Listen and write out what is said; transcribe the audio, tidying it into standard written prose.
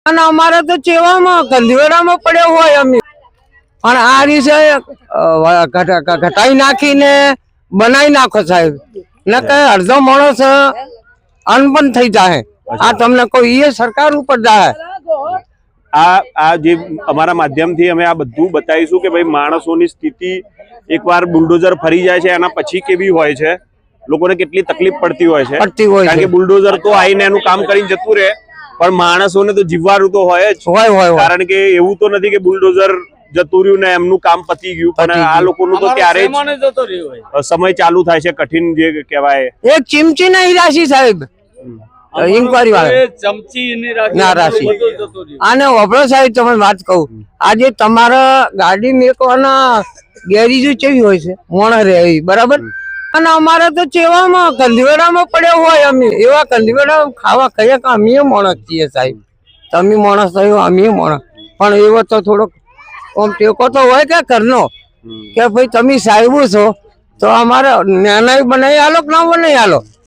અને અમારે તો ચેવામાં ગંધીવડામાં પડ્યો હોય અમે પણ આ રીતે ઘટાઈ નાખીને બનાવી નાખો સાહેબ ને કે અડધો માણસ અનબન થઈ જાય આ તમને કોઈ એ સરકાર ઉપર જાય આ જે અમારા માધ્યમથી અમે આ બધું બતાવીશું કે ભાઈ માણસોની સ્થિતિ એકવાર બુલડોઝર ફરી જાય છે એના પછી કેવી હોય છે લોકોને કેટલી તકલીફ પડતી હોય છે કારણ કે બુલડોઝર તો આવીને એનું કામ કરીને જતું રહે પણ માણસોને તો જીવવાનું તો હોય જ કારણ કે એવું તો નથી કે બુલડોઝર જતું રહ્યું ને એમનું કામ પતી ગયું પણ આ લોકોનું તો ક્યારે સમય ચાલુ થાય છે કઠિન જે કહેવાય એક ચીમચી નહીં રાશી સાહેબ ઇન્કવાયરી વાળા ના રાશિ આને ઓબળો સાહેબ તમે વાત કહું આજે તમારા ગાડી મેકવાના ગેરેજો કેવી હોય છે મોણ રે બરાબર અને અમારે તો ચેવામાં કંધીવડામાં પડ્યો હોય અમે એવા કંધીવડા ખાવા કહીએ કે અમે માણસ છીએ સાહેબ તમે માણસ થયો અમે માણસ પણ એવો તો થોડોક આમ ટેકો તો હોય કે ઘરનો કે ભાઈ તમે સાહેબો છો તો અમારે નાના બનાવી આલો કે ના બનાવી આલો